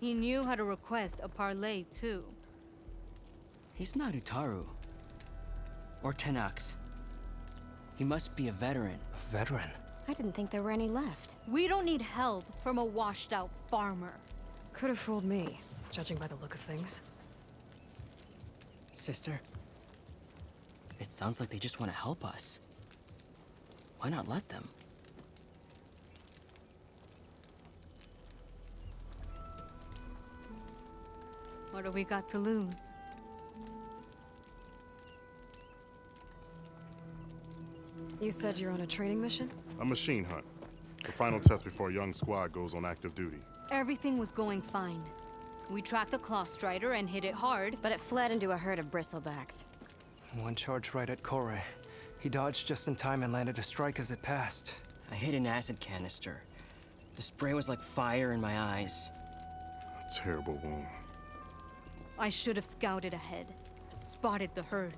He knew how to request a parlay, too. He's not Utaru. Or Tenax. He must be a veteran. A veteran? I didn't think there were any left. We don't need help from a washed-out farmer. Could have fooled me, judging by the look of things. Sister, it sounds like they just want to help us. Why not let them? What do we got to lose? You said you're on a training mission? A machine hunt. The final test before a young squad goes on active duty. Everything was going fine. We tracked a claw strider and hit it hard, But it fled into a herd of bristlebacks. One charge right at Kore. He dodged just in time and landed a strike as it passed. I hit an acid canister. The spray was like fire in my eyes. A terrible wound. I should have scouted ahead. Spotted the herd.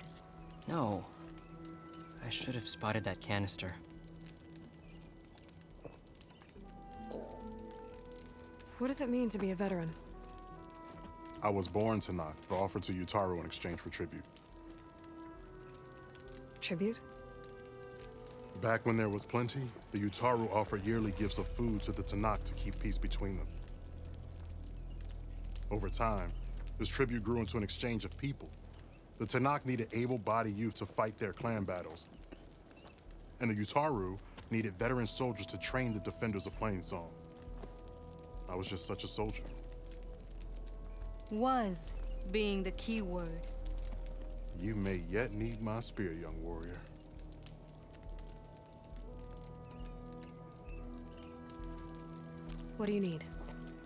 No. I should have spotted that canister. What does it mean to be a veteran? I was born to knock, but offered to Utaru in exchange for tribute. Tribute? Back when there was plenty, the Utaru offered yearly gifts of food to the Tanakh to keep peace between them. Over time, this tribute grew into an exchange of people. The Tanakh needed able-bodied youth to fight their clan battles. And the Utaru needed veteran soldiers to train the defenders of Plainsong. I was just such a soldier. Was being the key word. You may yet need my spear, young warrior. What do you need?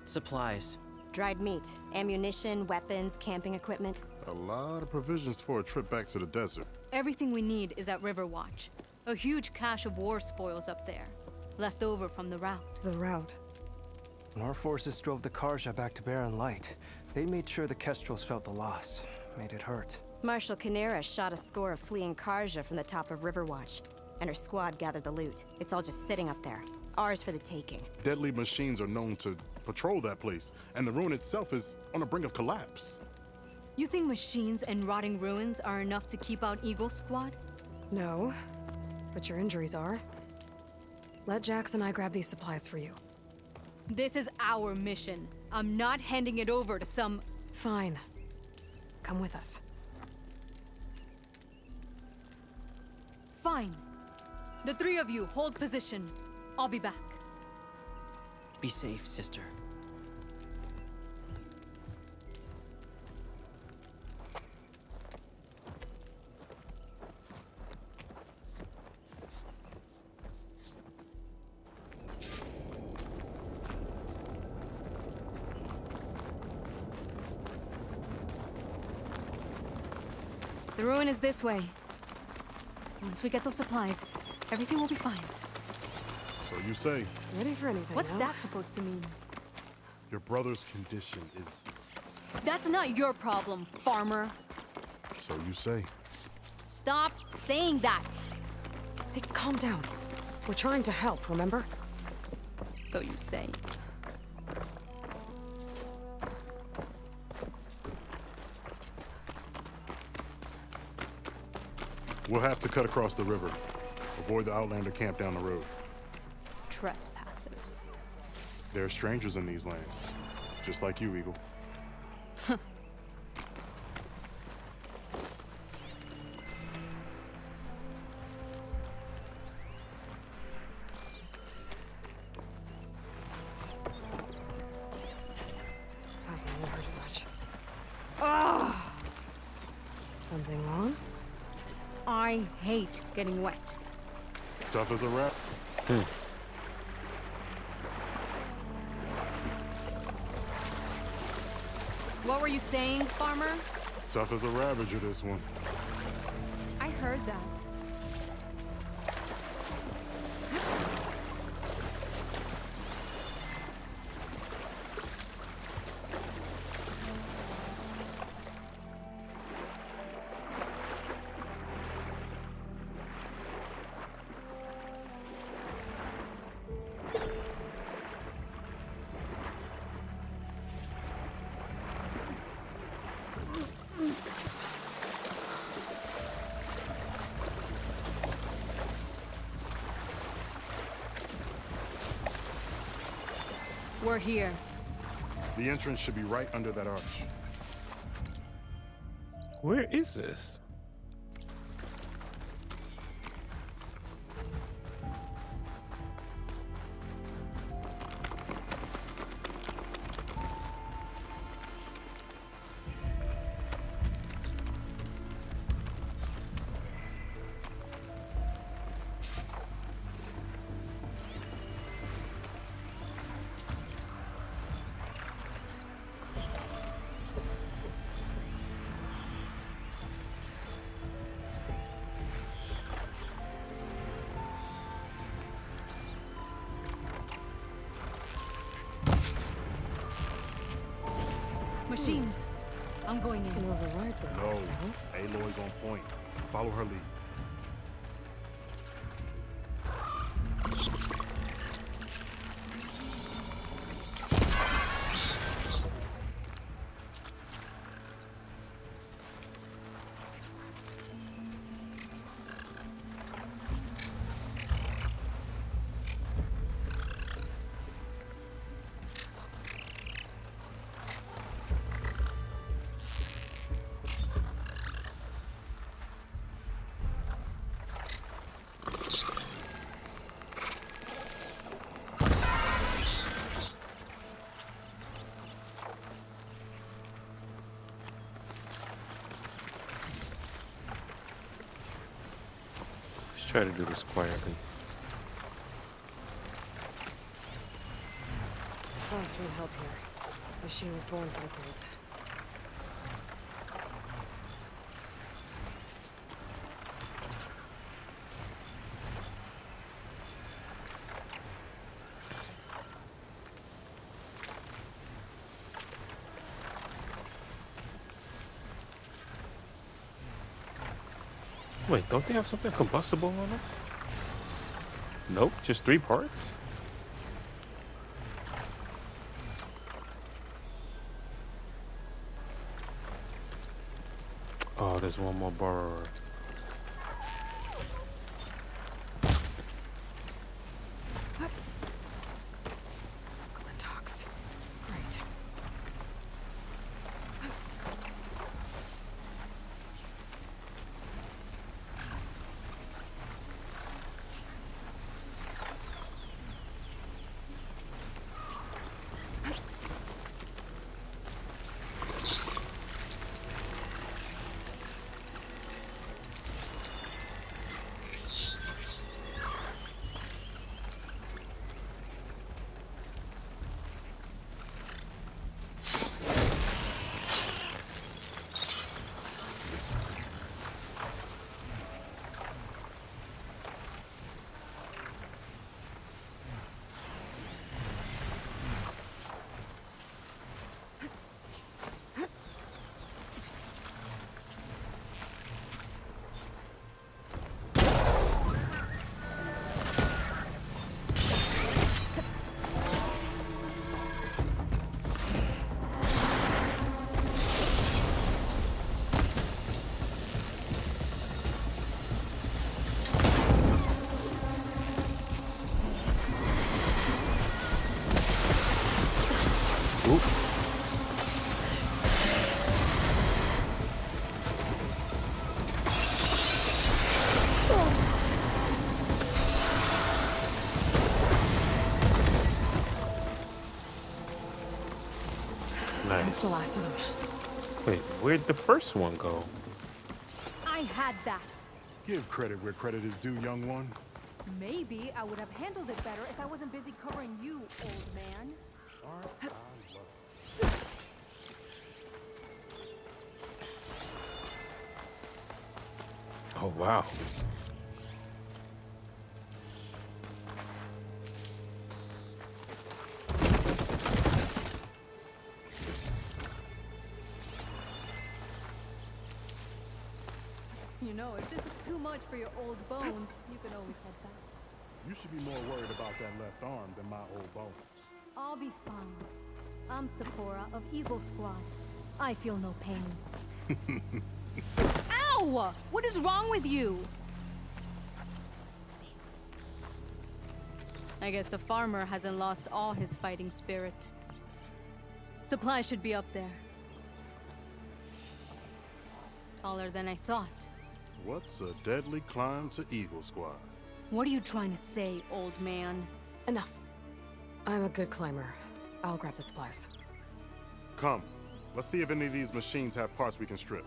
Supplies. Dried meat, ammunition, weapons, camping equipment. A lot of provisions for a trip back to the desert. Everything we need is at Riverwatch. A huge cache of war spoils up there. Left over from the route. The route. When our forces drove the Karja back to Barren Light, they made sure the Kestrels felt the loss. Made it hurt. Marshal Canera shot a score of fleeing Karja from the top of Riverwatch, and her squad gathered the loot. It's all just sitting up there. Ours for the taking. Deadly machines are known to patrol that place, and the ruin itself is on the brink of collapse. You think machines and rotting ruins are enough to keep out Eagle Squad? No, but your injuries are. Let Jax and I grab these supplies for you. This is our mission. I'm not handing it over to some... Fine. Come with us. Fine. The three of you hold position. I'll be back. Be safe, sister. The ruin is this way. Once we get those supplies, everything will be fine. So you say. Ready for anything What's now? that supposed to mean? Your brother's condition is... That's not your problem, farmer. So you say. Stop saying that. Hey, calm down. We're trying to help, remember? So you say. We'll have to cut across the river. Avoid the Outlander camp down the road. Trespassers. There are strangers in these lands. Just like you, Eagle. How's my knee hurt much? Oh! Something wrong? I hate getting wet. Tough as a rat. What were you saying, farmer? Tough as a ravager, this one. I heard that. We're here. The entrance should be right under that arch. Where is this? Machines. I'm going Can in. override No, burgers now. Aloy's on point. Follow her lead. Let's try to do this quietly. Frost won't help here. Machine was born for the cold. Wait, don't they have something combustible on it? Nope, just 3 parts? Oh, there's one more bar. Glintox. Great. That's Nice. the last of them. Wait, where'd the first one go? I had that. Give credit where credit is due, young one. Maybe I would have handled it better if I wasn't busy covering you, old man. Oh, wow. You know, if this is too much for your old bones, you can always head back. You should be more worried about that left arm than my old bones. I'll be fine. I'm Sephora of Eagle Squad. I feel no pain. Ow! What is wrong with you? I guess the farmer hasn't lost all his fighting spirit. Supply should be up there. Taller than I thought. What's a deadly climb to Eagle Squad? What are you trying to say, old man? Enough. I'm a good climber. I'll grab the supplies. Come, let's see if any of these machines have parts we can strip.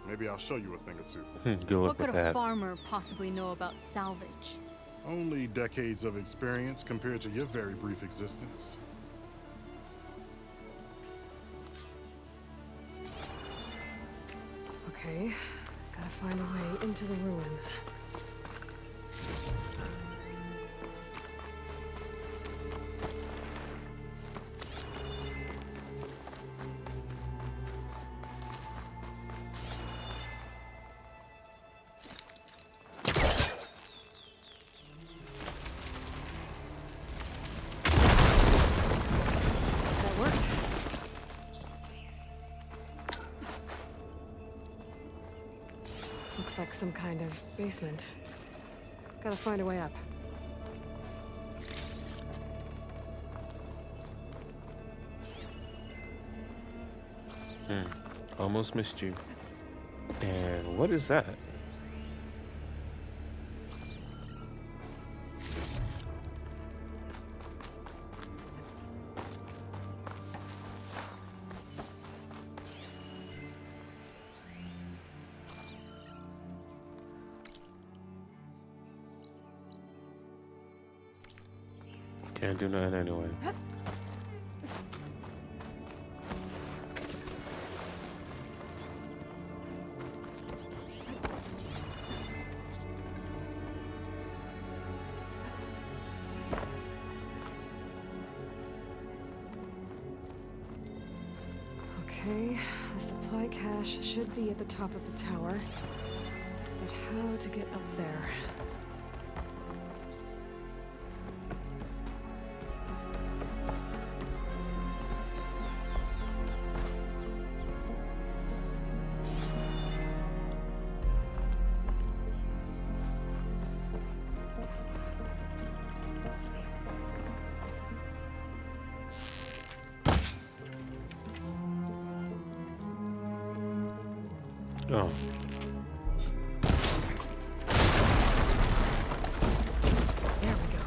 Maybe I'll show you a thing or two. Go What up could with a that. farmer possibly know about salvage? Only decades of experience compared to your very brief existence. Okay, gotta find a way into the ruins. That worked. Looks like some kind of basement. Gotta find a way up. Almost missed you. And what is that? Can't do nothing anyway. Okay, the supply cache should be at the top of the tower. But how to get up there? Oh. There we go.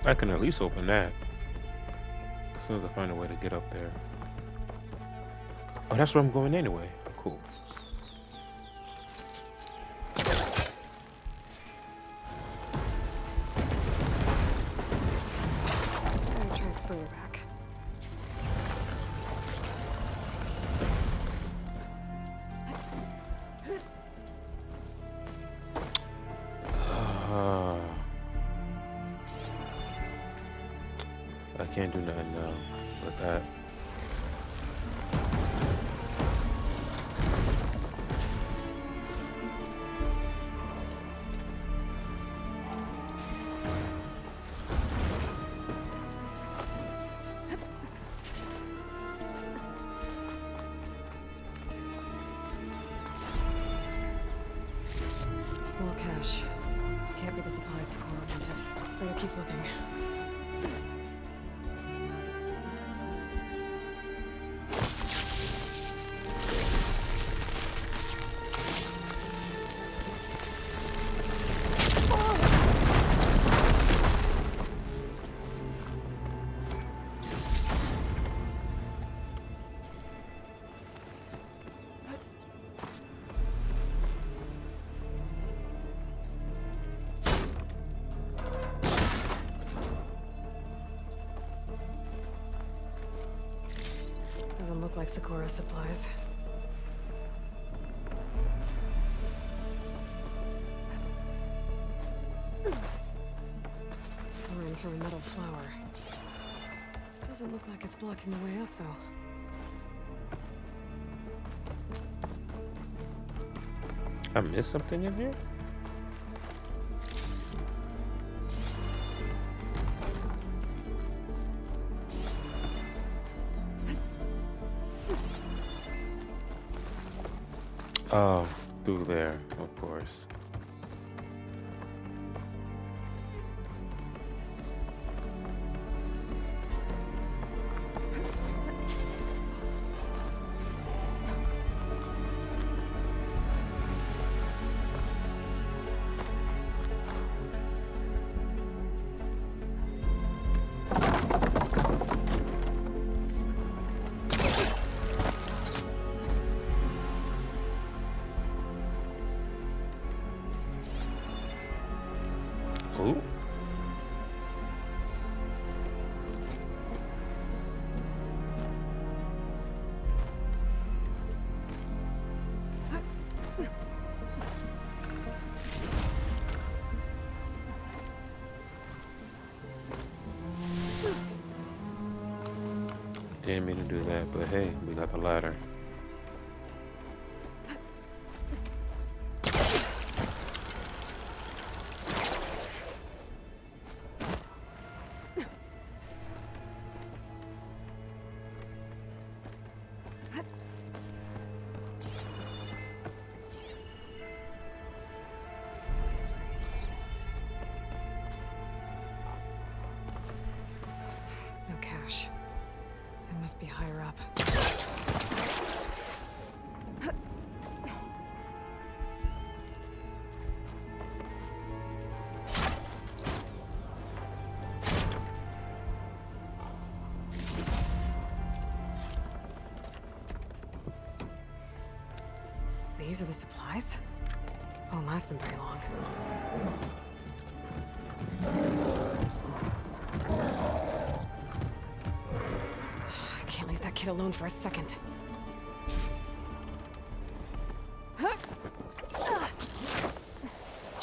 I can at least open that. As soon as I find a way to get up there. Oh, that's where I'm going anyway. Cool. Gotta try further back. I can't do nothing now with that. Small cache. Can't be the supplies Sakura wanted. Better keep looking. Doesn't look like Sakura's supplies. Lines from a metal flower. Doesn't look like it's blocking the way up, though. I missed something in here? Oh, through there, of course. Ooh. Didn't mean to do that, but hey, we got the ladder. No cash. It must be higher up. These are the supplies? Won't last them very long. I can't leave that kid alone for a second.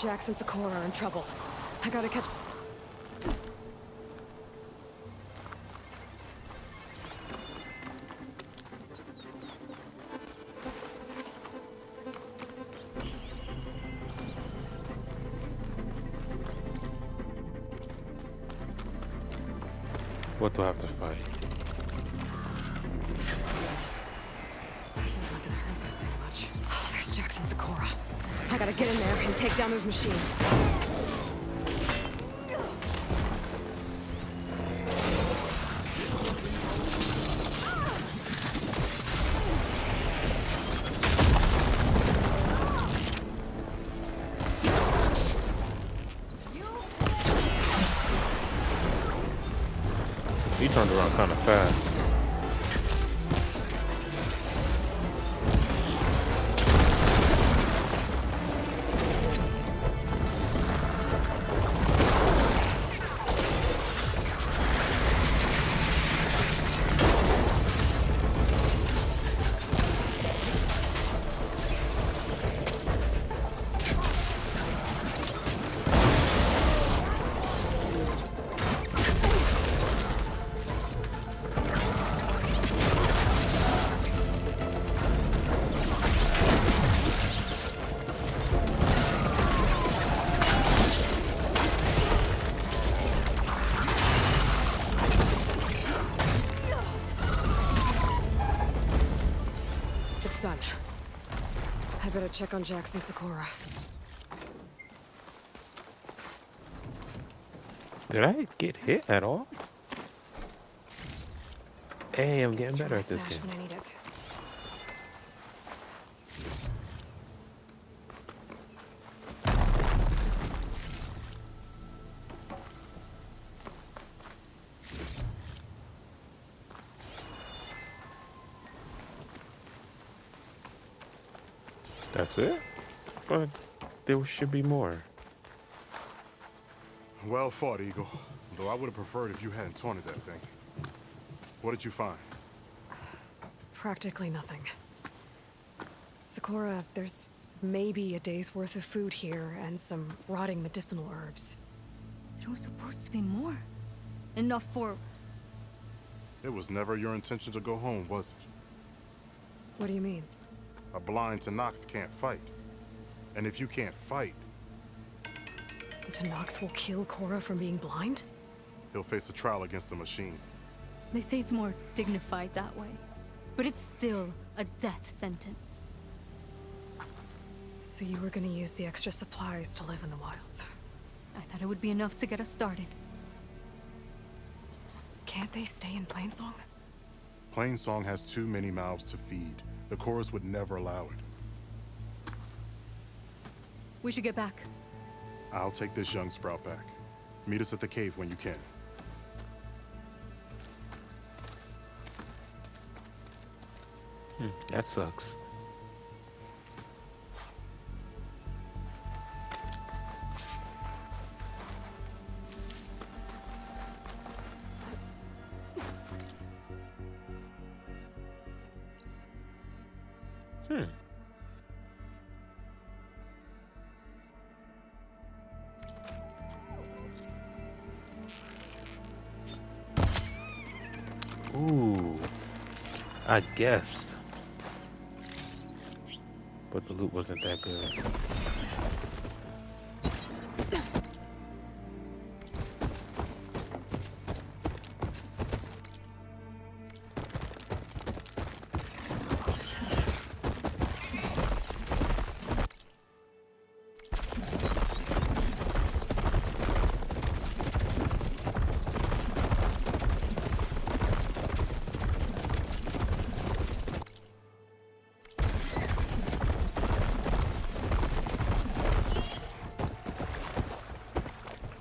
Jax and Sakura are in trouble. I gotta catch... What do I have to fight? This is not gonna hurt that thing much. Oh, there's Jax and Sakura. I gotta get in there and take down those machines. He turned around kind of fast. It's done. I better check on Jax and Sakura. Did I get hit at all? Hey, I'm getting better at this Stash game. when I need it. That's it? But there should be more. Well fought, Eagle. Though I would have preferred if you hadn't taunted that thing. What did you find? Practically nothing. Sakura, there's maybe a day's worth of food here and some rotting medicinal herbs. There was supposed to be more. Enough for... It was never your intention to go home, was it? What do you mean? A blind Tanakh can't fight. And if you can't fight, The Tanakh will kill Korra from being blind? he'll face a trial against the machine. They say it's more dignified that way. But it's still a death sentence. So you were gonna use the extra supplies to live in the wilds. I thought it would be enough to get us started. Can't they stay in Plainsong? Plainsong has too many mouths to feed. The chorus would never allow it. We should get back. I'll take this young sprout back. Meet us at the cave when you can. That sucks. Ooh, I guessed. But the loot wasn't that good.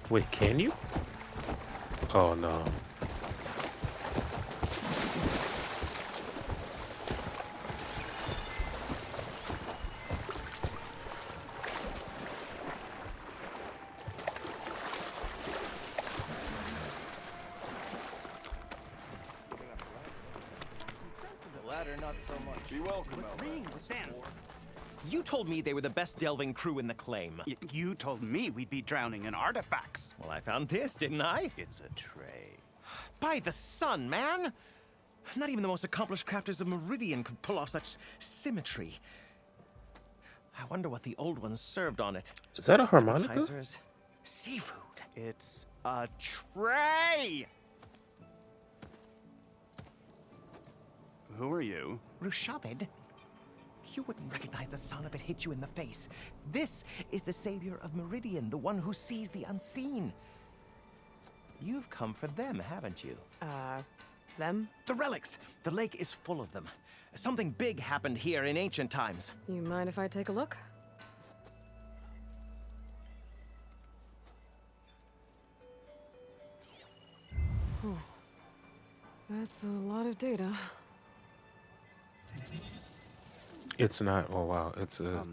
Wait, can you? Oh no. The latter, not so much. Be welcome, You told me they were the best delving crew in the claim. You told me we'd be drowning in artifacts. Well, I found this, didn't I? It's a tray. By the sun, man! Not even the most accomplished crafters of Meridian could pull off such symmetry. I wonder what the old ones served on it. Is that a harmonica? Appetizers, seafood. It's a tray! Who are you? Rushavid? You wouldn't recognize the sun if it hit you in the face. This is the savior of Meridian, the one who sees the unseen. You've come for them, haven't you? Them? The relics! The lake is full of them. Something big happened here in ancient times. You mind if I take a look? Whew. That's a lot of data. It's not. Oh wow, it's a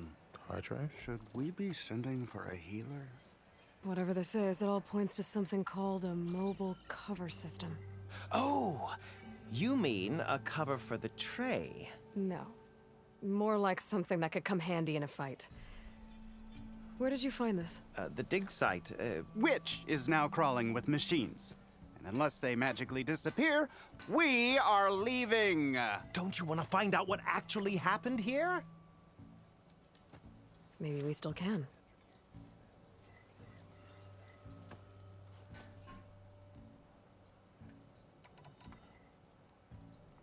hard drive. Should we be sending for a healer? Whatever this is, it all points to something called a mobile cover system. Oh, you mean a cover for the tray? No. More like something that could come handy in a fight. Where did you find this? The dig site, Which is now crawling with machines. And unless they magically disappear, we are leaving. Don't you want to find out what actually happened here? Maybe we still can.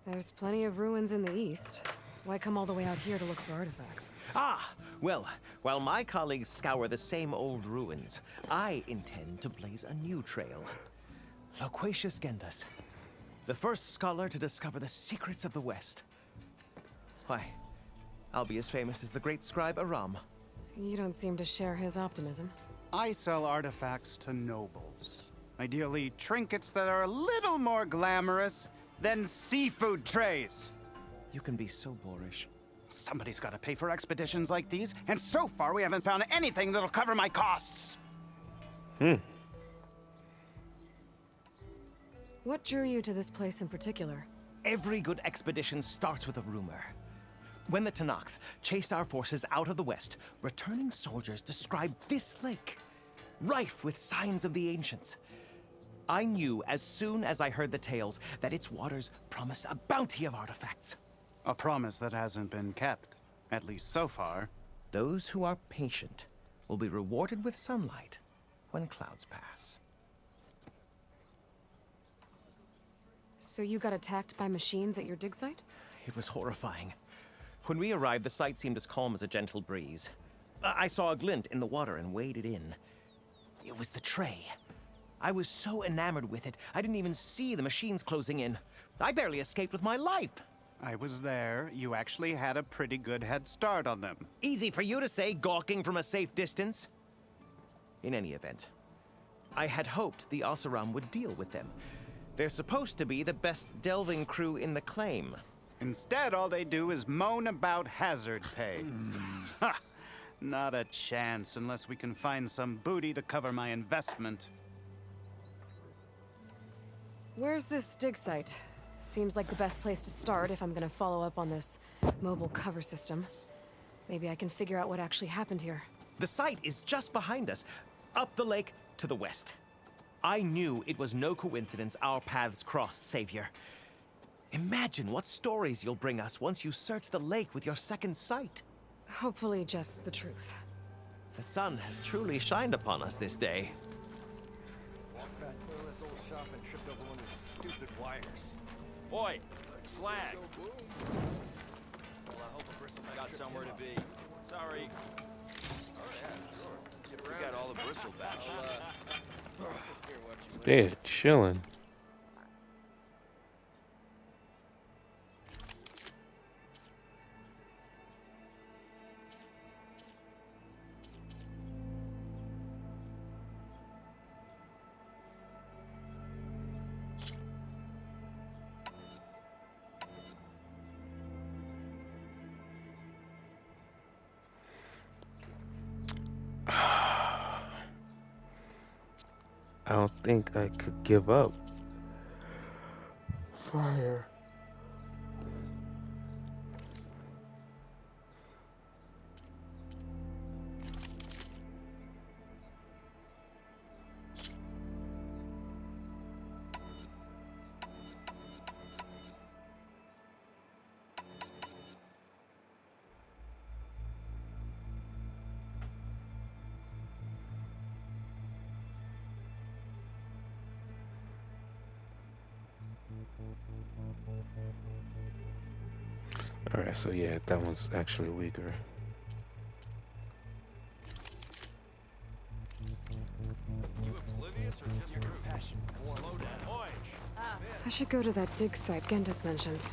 There's plenty of ruins in the east. Why come all the way out here to look for artifacts? Ah, well, while my colleagues scour the same old ruins, I intend to blaze a new trail. Loquacious Gendas, the first scholar to discover the secrets of the West. Why, I'll be as famous as the great scribe Aram. You don't seem to share his optimism. I sell artifacts to nobles. Ideally, trinkets that are a little more glamorous than seafood trays. You can be so boorish. Somebody's got to pay for expeditions like these, and so far we haven't found anything that'll cover my costs. What drew you to this place in particular? Every good expedition starts with a rumor. When the Tenakth chased our forces out of the west, returning soldiers described this lake, rife with signs of the ancients. I knew as soon as I heard the tales that its waters promised a bounty of artifacts. A promise that hasn't been kept, at least so far. Those who are patient will be rewarded with sunlight when clouds pass. So you got attacked by machines at your dig site? It was horrifying. When we arrived, the site seemed as calm as a gentle breeze. I saw a glint in the water and waded in. It was the tray. I was so enamored with it, I didn't even see the machines closing in. I barely escaped with my life. I was there. You actually had a pretty good head start on them. Easy for you to say, gawking from a safe distance. In any event, I had hoped the Oseram would deal with them. They're supposed to be the best delving crew in the claim. Instead, all they do is moan about hazard pay. Ha! Not a chance unless we can find some booty to cover my investment. Where's this dig site? Seems like the best place to start if I'm gonna follow up on this mobile cover system. Maybe I can figure out what actually happened here. The site is just behind us, up the lake to the west. I knew it was no coincidence our paths crossed, Savior. Imagine what stories you'll bring us once you search the lake with your second sight. Hopefully just the truth. The sun has truly shined upon us this day. Walked past this old shop and tripped over one of his stupid wires. Oi, slag! Well, I hope a bristle got somewhere to be. Sorry. Oh yeah, sure. You got all the bristle batch. They're chilling. I don't think I could give up. Fire. Alright, so yeah, that one's actually weaker. You oblivious or just your passion? Slow down. Oi! I should go to that dig site Gentis mentioned.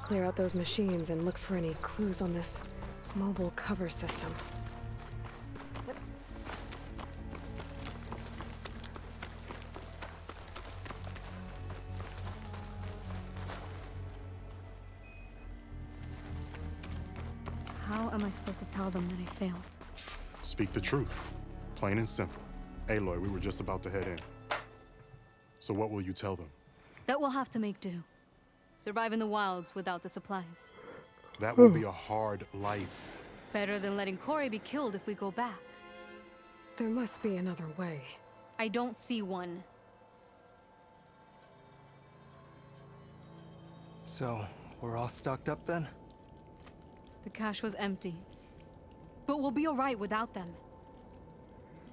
Clear out those machines and look for any clues on this mobile cover system. How am I supposed to tell them that I failed? Speak the truth. Plain and simple. Aloy, we were just about to head in. So what will you tell them? That we'll have to make do. Survive in the wilds without the supplies. That will be a hard life. Better than letting Corey be killed if we go back. There must be another way. I don't see one. So, we're all stocked up then? The cache was empty. But we'll be alright without them.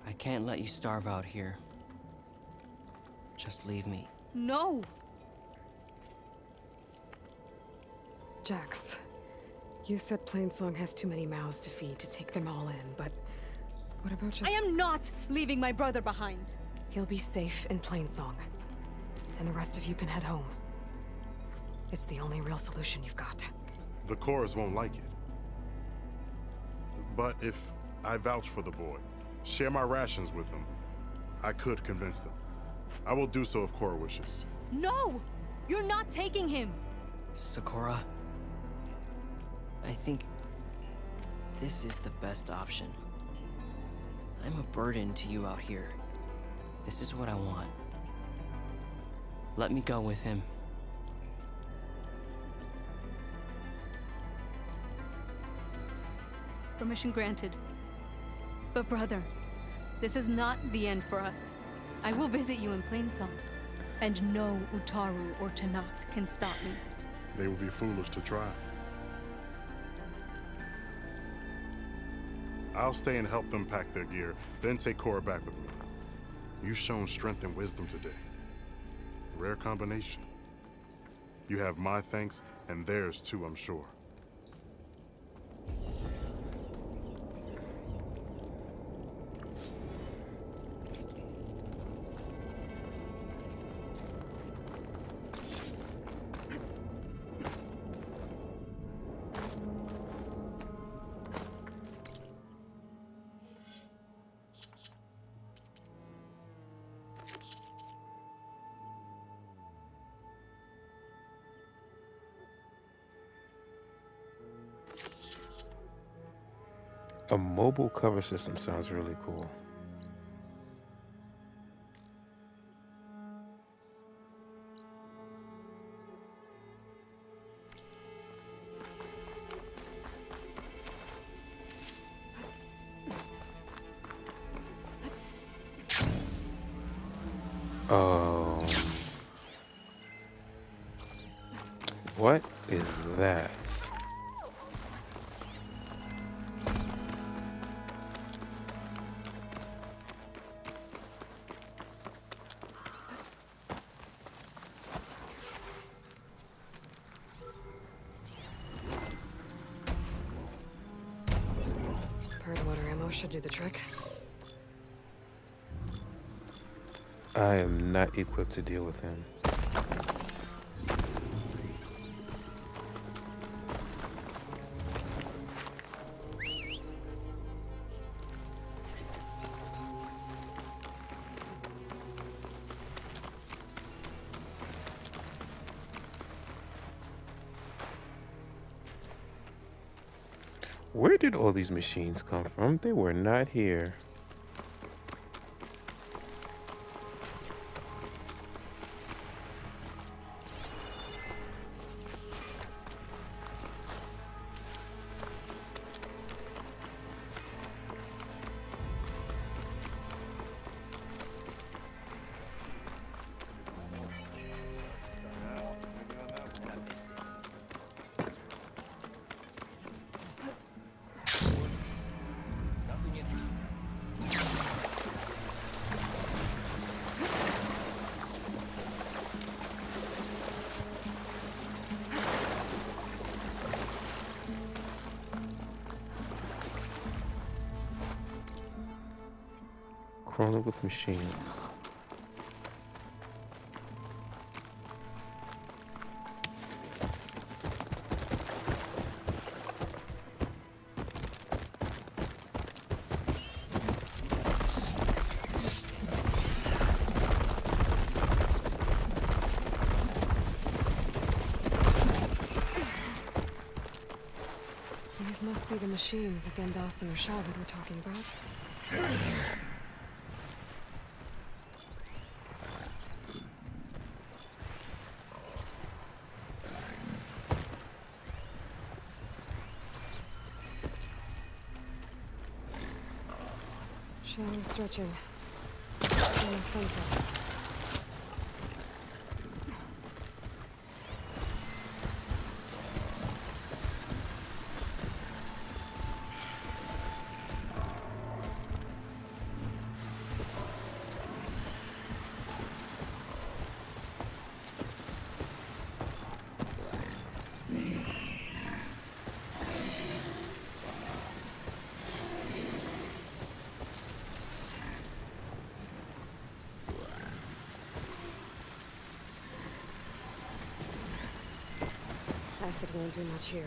I can't let you starve out here. Just leave me. No! Jax, you said Plainsong has too many mouths to feed to take them all in, but what about just— I am not leaving my brother behind! He'll be safe in Plainsong, and the rest of you can head home. It's the only real solution you've got. The chorus won't like it. But if I vouch for the boy, share my rations with him, I could convince them. I will do so if Cora wishes. No! You're not taking him! Sakura, I think this is the best option. I'm a burden to you out here. This is what I want. Let me go with him. Permission granted. But brother, this is not the end for us. I will visit you in Plainsong, and no Utaru or Tanacht can stop me. They will be foolish to try. I'll stay and help them pack their gear, then take Cora back with me. You've shown strength and wisdom today. Rare combination. You have my thanks, and theirs too, I'm sure. A mobile cover system sounds really cool. What is that? Hard water ammo should do the trick. I am not equipped to deal with him. Where did all these machines come from? They were not here. Crawling with machines. These must be the machines that Gendas and Rashad were talking about. Shallow stretching. Shallow sunset. Acid won't do much here.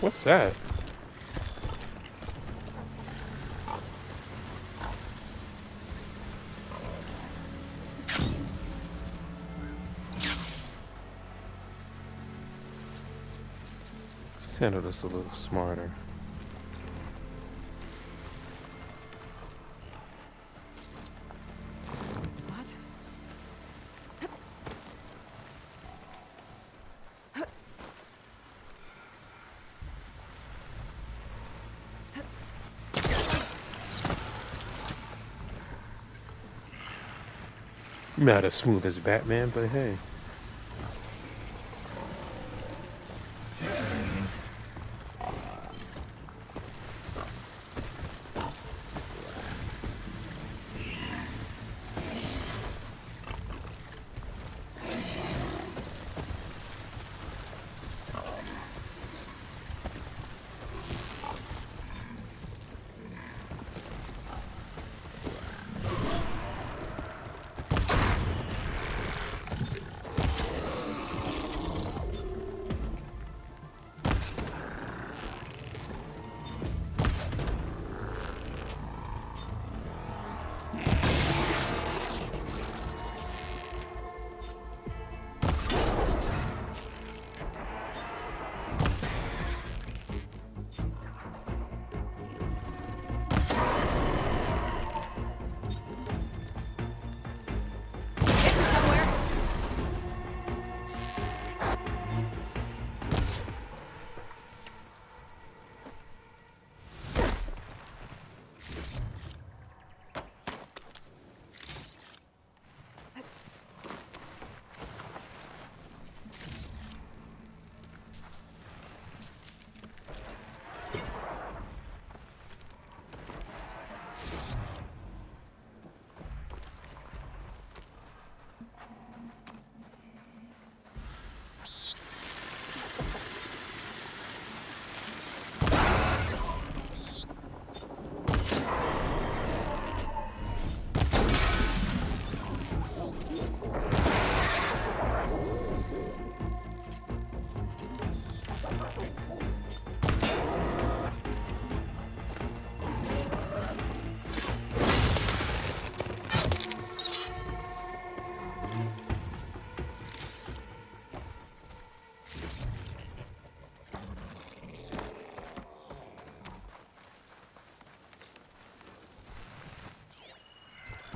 What's that? Let's handle this a little smarter. Spot. Not as smooth as Batman, but hey.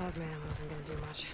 plasma ammo isn't gonna do much.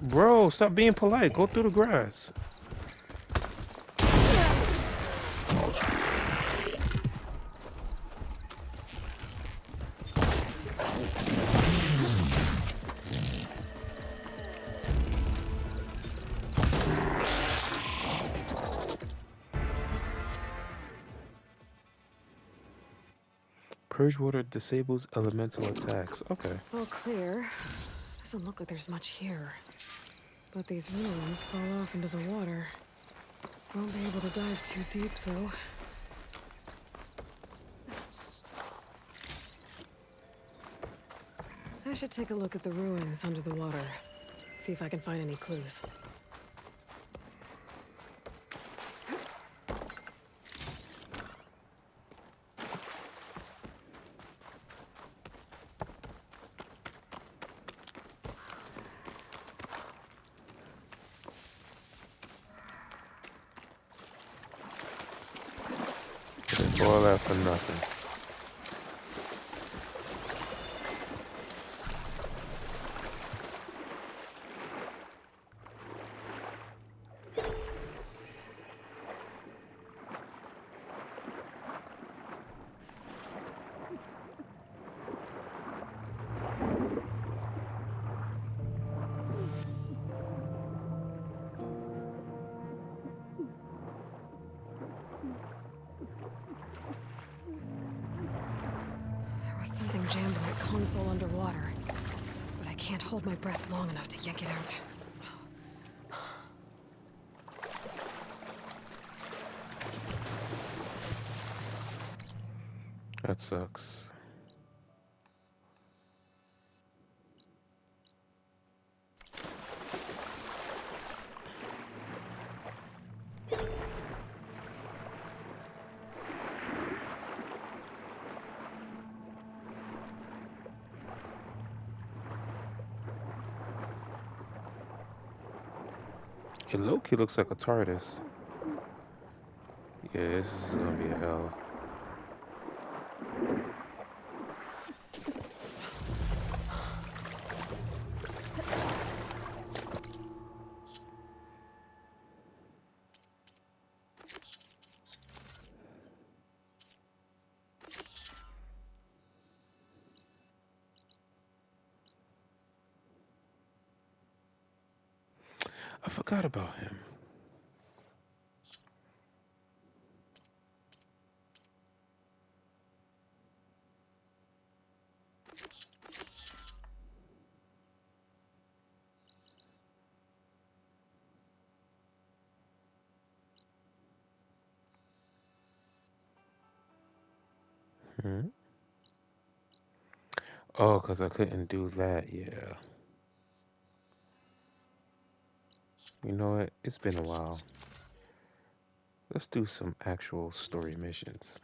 Bro, stop being polite. Go through the grass. Purge water disables elemental attacks. Okay. All clear. Doesn't look like there's much here. But these ruins fall off into the water. Won't be able to dive too deep, though. I should take a look at the ruins under the water. See if I can find any clues. All that for nothing. Something jammed in that console underwater. But I can't hold my breath long enough to yank it out. That sucks. It low-key looks like a TARDIS. Yeah, this is gonna be a hell. I forgot about him. Hmm? Oh, because I couldn't do that, yeah. You know what? It's been a while. Let's do some actual story missions.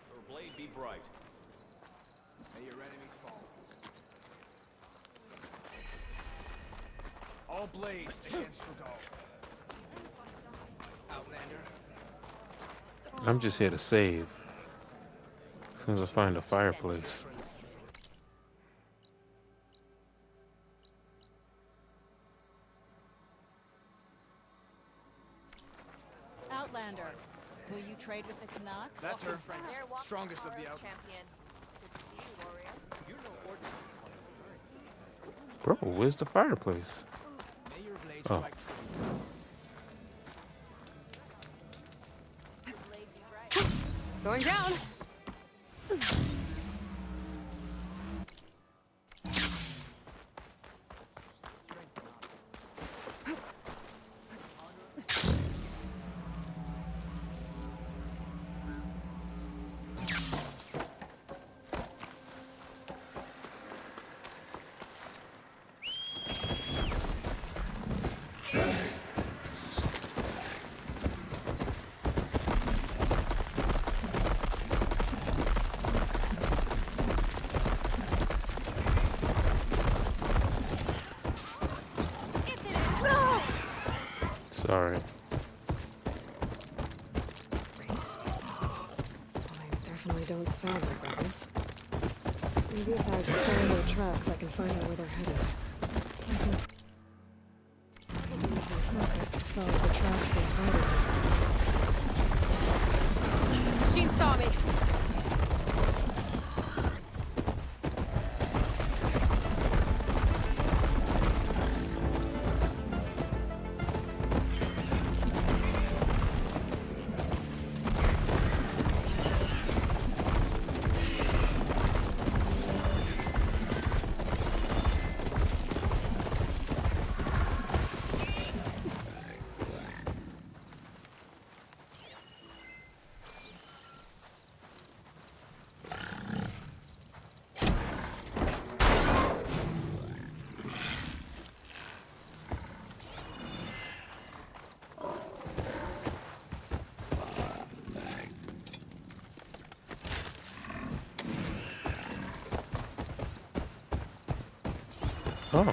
Your blade be bright. May your enemies fall. All blades against the dog. Outlander. I'm just here to save. As soon as I find a fireplace. Outlander, will you trade with the Tanakh? That's her. Strongest of the out. Bro, where's the fireplace? Oh. Going down. Sorry. Race? I definitely don't sound like those. Maybe if I follow their tracks, I can find out where they're headed. I can use my focus to follow the tracks those riders have. Machine saw me! Oh.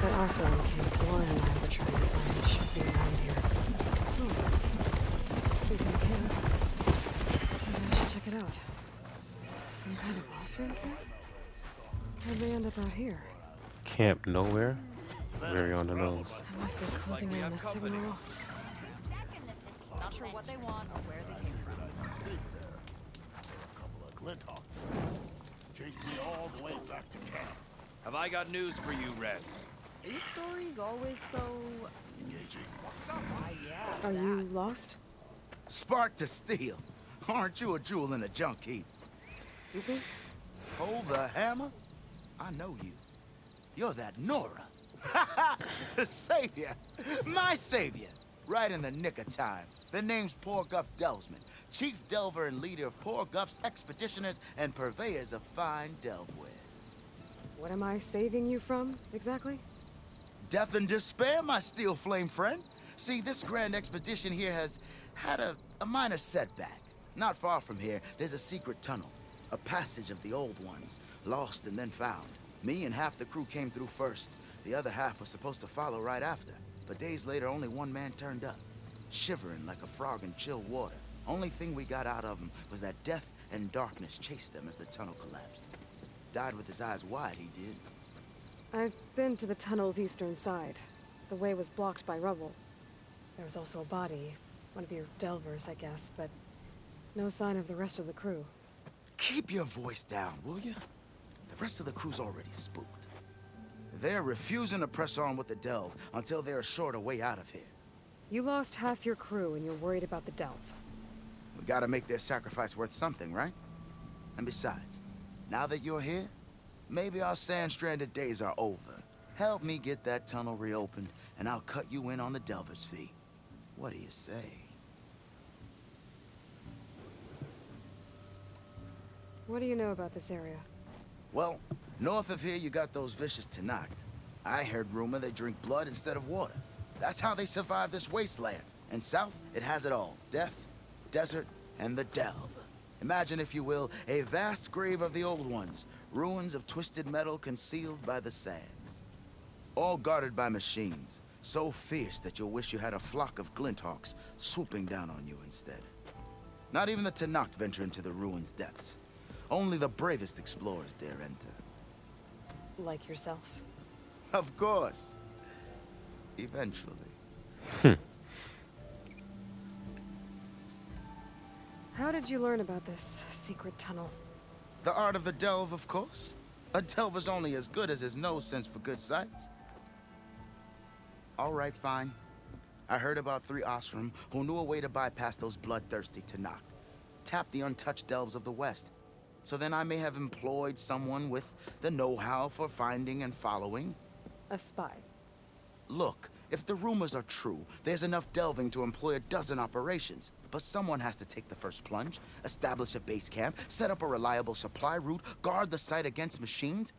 That Oswald came to Lion and I were trying to find should be around here. So, speaking of camp, maybe I should check it out. Some kind of Oswald camp? How'd they end up out here? Camp nowhere? Very on the nose. I must be closing in on the signal. Not sure what they want or where they came from. Chased me all the way back to camp. Have I got news for you, Red? These stories always so... Engaging. Are you lost? Spark to steel. Aren't you a jewel in a junk heap? Excuse me? Hold the hammer? I know you. You're that Nora. The savior. My savior. Right in the nick of time. The name's Poor Guff Delvesman, chief delver and leader of Poor Guff's expeditioners and purveyors of fine delvewares. What am I saving you from, exactly? Death and despair, my steel flame friend. See, this grand expedition here has had a minor setback. Not far from here, there's a secret tunnel. A passage of the old ones, lost and then found. Me and half the crew came through first. The other half was supposed to follow right after. But days later, only one man turned up, shivering like a frog in chill water. Only thing we got out of him was that death and darkness chased them as the tunnel collapsed. Died with his eyes wide, he did. I've been to the tunnel's eastern side. The way was blocked by rubble. There was also a body, one of your delvers, I guess, but no sign of the rest of the crew. Keep your voice down, will you? The rest of the crew's already spooked. They're refusing to press on with the delve until they're assured a way out of here. You lost half your crew and you're worried about the delve. We gotta make their sacrifice worth something, right? And besides, now that you're here, maybe our sand-stranded days are over. Help me get that tunnel reopened, and I'll cut you in on the delver's fee. What do you say? What do you know about this area? Well, north of here you got those vicious Tenakth. I heard rumor they drink blood instead of water. That's how they survive this wasteland. And south, it has it all. Death, desert, and the delve. Imagine, if you will, a vast grave of the old ones. Ruins of twisted metal concealed by the sands. All guarded by machines. So fierce that you'll wish you had a flock of glinthawks swooping down on you instead. Not even the Tenakth venture into the ruins' depths. Only the bravest explorers dare enter. Like yourself. Of course. Eventually. How did you learn about this secret tunnel? The art of the delve, of course. A delver's only as good as his no sense for good sights. All right, fine. I heard about 3 Osram who knew a way to bypass those bloodthirsty Tenakth. Tap the untouched delves of the West. So then I may have employed someone with the know-how for finding and following. A spy. Look, if the rumors are true, there's enough delving to employ a dozen operations. But someone has to take the first plunge, establish a base camp, set up a reliable supply route, guard the site against machines.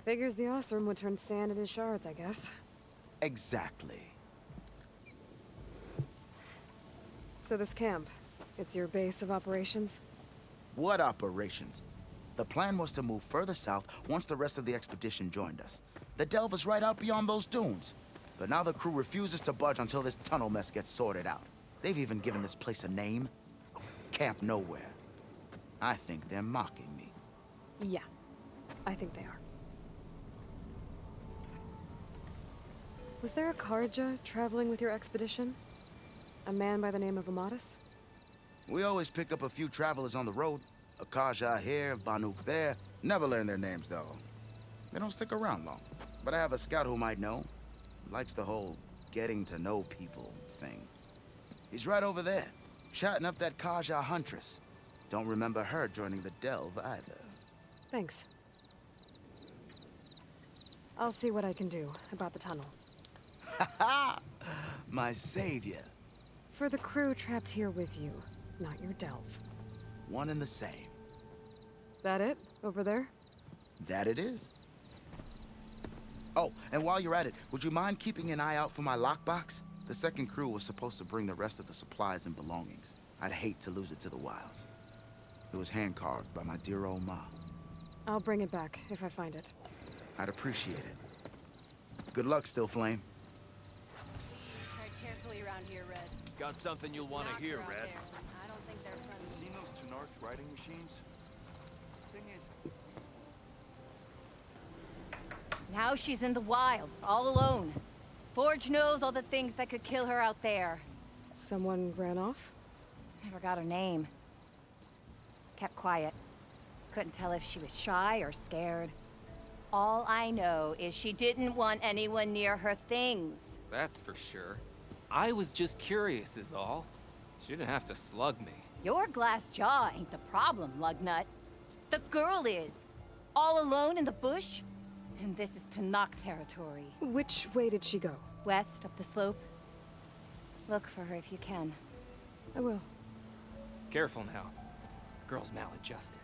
Figures the Osram would turn sand into shards, I guess. Exactly. So this camp, it's your base of operations? What operations? The plan was to move further south once the rest of the expedition joined us. The delve is right out beyond those dunes. But now the crew refuses to budge until this tunnel mess gets sorted out. They've even given this place a name. Camp Nowhere. I think they're mocking me. Yeah, I think they are. Was there a Karja traveling with your expedition? A man by the name of Amatus? We always pick up a few travelers on the road. A Kaja here, Banuk there. Never learn their names, though. They don't stick around long. But I have a scout who might know. Likes the whole getting to know people thing. He's right over there, chatting up that Kaja huntress. Don't remember her joining the delve either. Thanks. I'll see what I can do about the tunnel. Ha ha! My savior. For the crew trapped here with you, not your delve. One and the same. That it? Over there? That it is. Oh, and while you're at it, would you mind keeping an eye out for my lockbox? The second crew was supposed to bring the rest of the supplies and belongings. I'd hate to lose it to the wilds. It was hand-carved by my dear old ma. I'll bring it back if I find it. I'd appreciate it. Good luck, Still Flame. Tread carefully around here, Red. Got something you'll want to hear, Knocks are out Red. there. I don't think they're friendly. Seen those Tenakth writing machines? Thing is, Now she's in the wilds, all alone. Forge knows all the things that could kill her out there. Someone ran off? Never got her name. Kept quiet. Couldn't tell if she was shy or scared. All I know is she didn't want anyone near her things. That's for sure. I was just curious is all. She didn't have to slug me. Your glass jaw ain't the problem, Lugnut. The girl is. All alone in the bush. And this is Tenakth territory. Which way did she go? West, up the slope. Look for her if you can. I will. Careful now. Girl's maladjusted.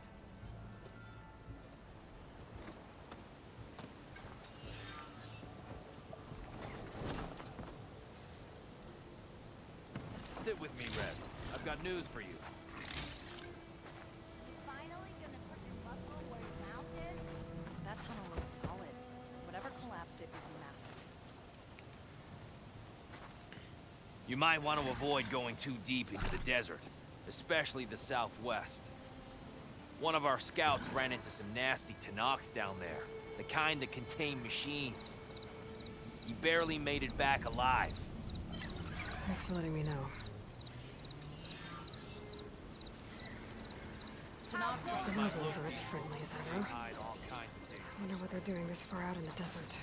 Sit with me, Red. I've got news for you. Finally gonna put your buckle where your mouth is? That tunnel looks solid. Whatever collapsed it is massive. You might want to avoid going too deep into the desert, especially the southwest. One of our scouts ran into some nasty Tenakth down there, the kind that contain machines. He barely made it back alive. Thanks for letting me know. The locals are as friendly as ever. Hide all kinds of things. I wonder what they're doing this far out in the desert.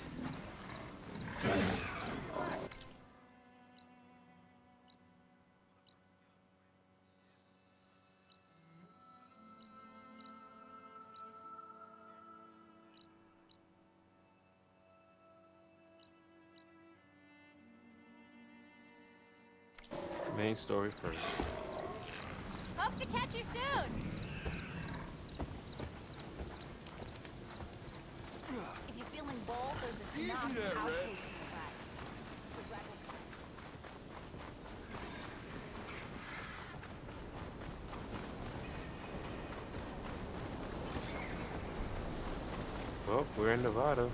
Main story first. Hope to catch you soon! feeling bold, there's a Easy Tanakh there, outpost Red. nearby. The rebel- Well, we're in Nevada.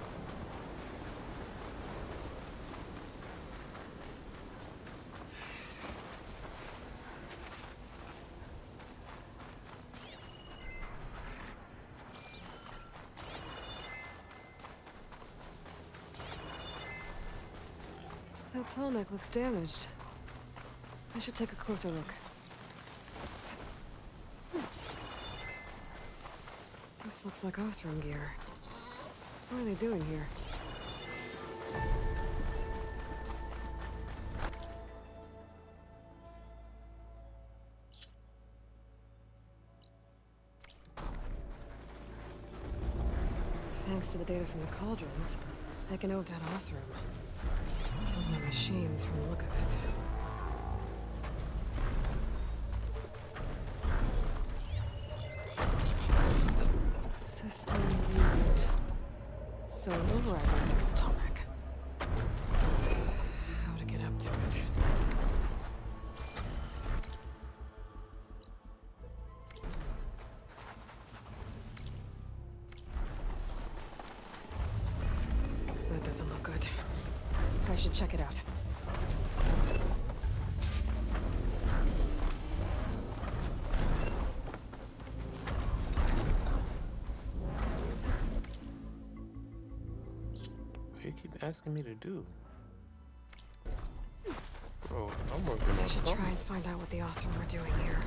That tall neck looks damaged. I should take a closer look. This looks like Osram gear. What are they doing here? Thanks to the data from the cauldrons, I can know that Osram killed my machines from the look of it. System reboot. So an override will fix the tonic. How to get up to it? That doesn't look good. I should check it out. What do you keep asking me to do? Bro, I'm working on I should something. try and find out what the Osram are doing here.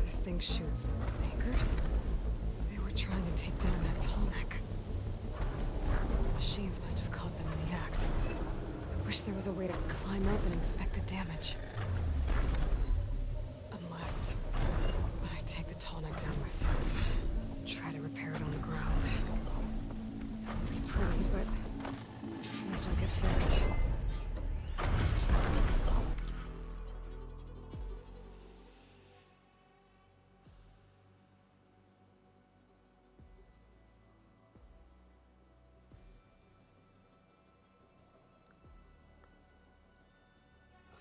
This thing shoots anchors? They were trying to take down that tall neck. The machines must have caught them in the act. I wish there was a way to climb up and inspect the damage. Unless I take the tall neck down myself. Try to repair it on the ground. Pretty, but at least it'll get fixed.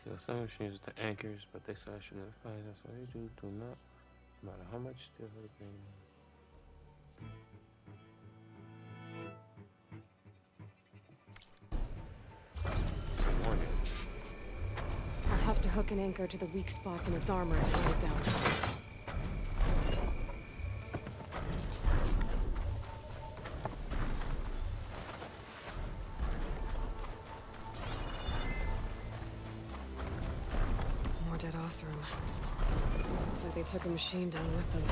Kill some machines with the anchors, but they say I shouldn't have fired. That's what they do. Do not matter how much steel they bring. Warning. I'll have to hook an anchor to the weak spots in its armor to hold it down. More dead Osram. Looks like they took a machine down with them.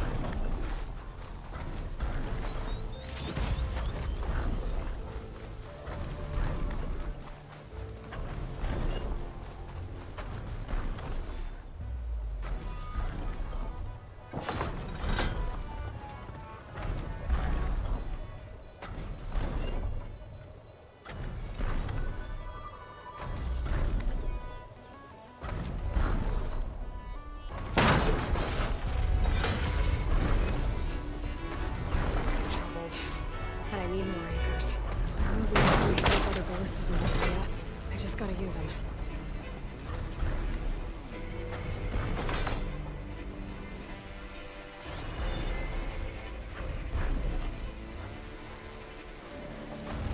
And I need more anchors. I know the Osram set up other ballistas in the area. I just gotta use them.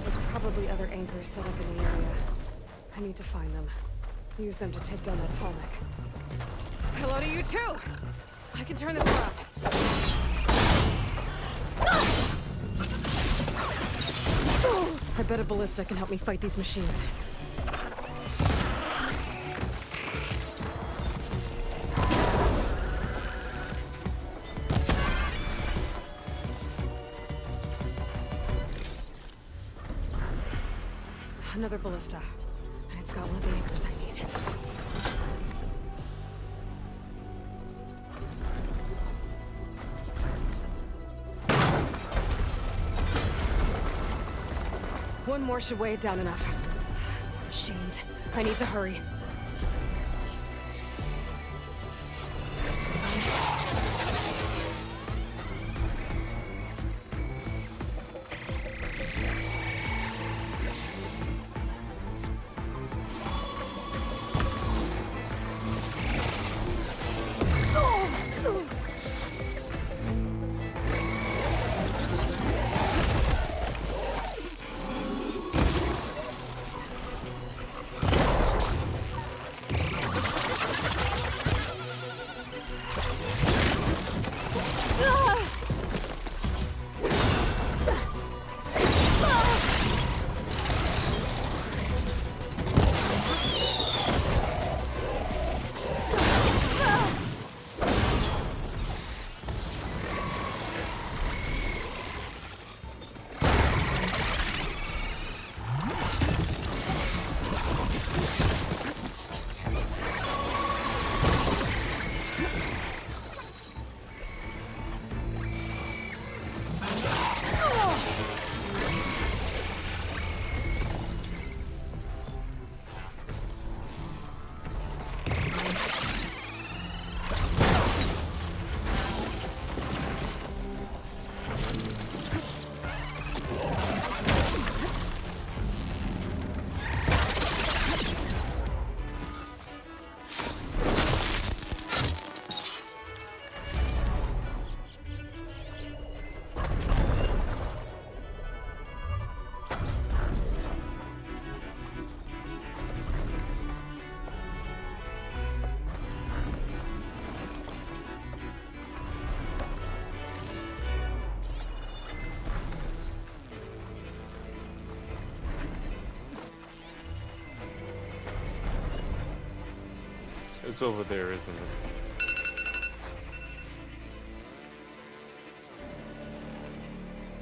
There's probably other anchors set up in the area. I need to find them. Use them to take down that tall neck. Hello to you too! I can turn this around. I bet a ballista can help me fight these machines. Another ballista. And it's got one of the anchors I need. One more should weigh it down enough. Machines. I need to hurry. It's over there, isn't it?